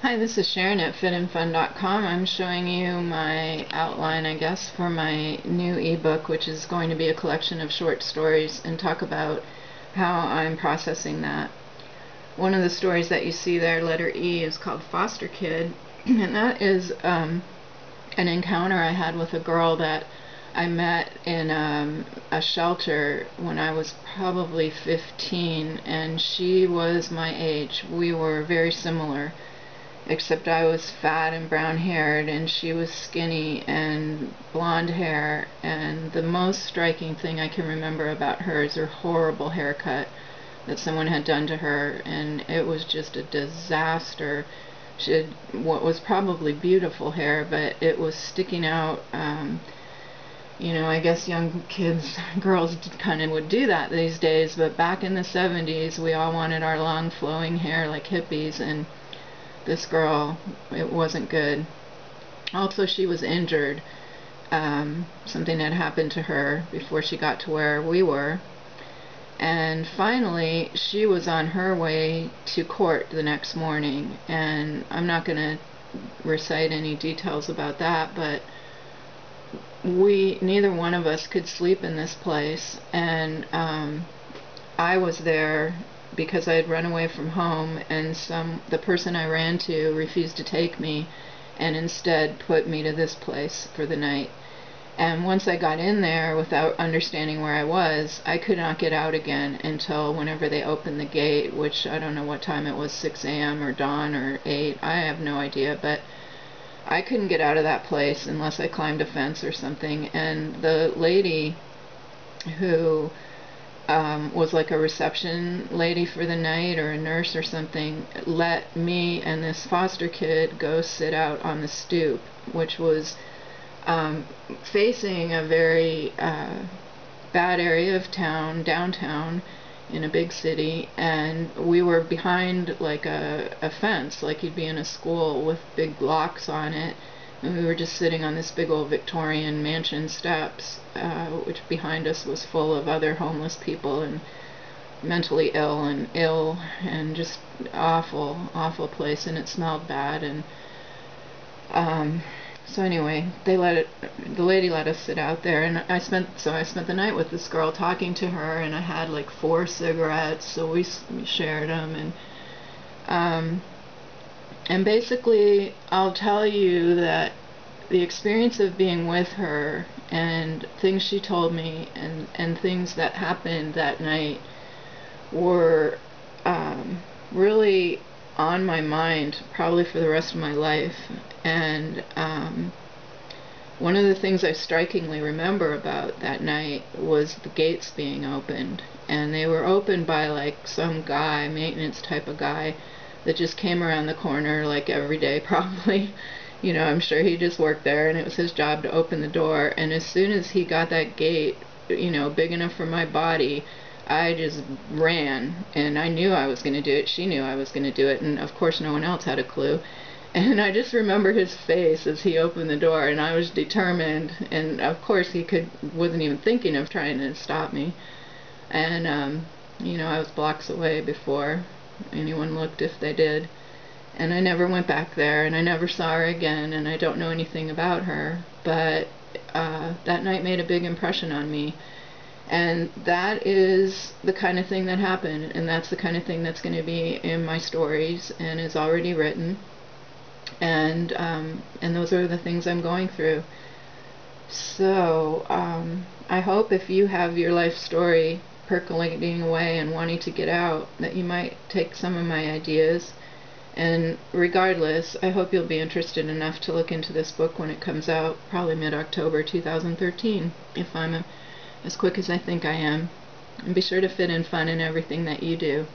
Hi, this is Sharon at fitandfun.com. I'm showing you my outline, I guess, for my new ebook, which is going to be a collection of short stories, and talk about how I'm processing that. One of the stories that you see there, letter E, is called Foster Kid, and that is an encounter I had with a girl that I met in a shelter when I was probably 15, and she was my age. We were very similar, except I was fat and brown haired and she was skinny and blonde hair, and the most striking thing I can remember about her is her horrible haircut that someone had done to her, and it was just a disaster. She had what was probably beautiful hair, but it was sticking out. I guess young kids, girls kind of would do that these days, but back in the 70s we all wanted our long flowing hair like hippies, and this girl, it wasn't good. Also, she was injured. Something had happened to her before she got to where we were. And finally, she was on her way to court the next morning. And I'm not going to recite any details about that, but neither one of us could sleep in this place. And I was there because I had run away from home, and the person I ran to refused to take me and instead put me to this place for the night. And once I got in there without understanding where I was, I could not get out again until whenever they opened the gate, which I don't know what time it was, 6 a.m. or dawn or 8, I have no idea, but I couldn't get out of that place unless I climbed a fence or something. And the lady who was like a reception lady for the night, or a nurse or something, let me and this foster kid go sit out on the stoop, which was facing a very bad area of town, downtown, in a big city, and we were behind like a fence, like you'd be in a school with big locks on it, and we were just sitting on this big old Victorian mansion steps, which behind us was full of other homeless people and mentally ill and just awful place, and it smelled bad. And so anyway, the lady let us sit out there, and I spent the night with this girl talking to her, and I had like 4 cigarettes, so we shared them, and basically I'll tell you that the experience of being with her and things she told me and things that happened that night were really on my mind probably for the rest of my life. And one of the things I strikingly remember about that night was the gates being opened, and they were opened by like some guy, maintenance type of guy, that just came around the corner like every day probably. I'm sure he just worked there and it was his job to open the door, and as soon as he got that gate big enough for my body, I just ran, and I knew I was going to do it. She knew I was going to do it, and of course no one else had a clue. And I just remember his face as he opened the door, and I was determined, and of course he wasn't even thinking of trying to stop me. And I was blocks away before anyone looked, if they did. And I never went back there, and I never saw her again, and I don't know anything about her, but that night made a big impression on me. And that is the kind of thing that happened, and that's the kind of thing that's going to be in my stories and is already written. And those are the things I'm going through. So I hope if you have your life story percolating away and wanting to get out, that you might take some of my ideas. And regardless, I hope you'll be interested enough to look into this book when it comes out, probably mid-October 2013, if I'm as quick as I think I am. And be sure to fit in fun in everything that you do.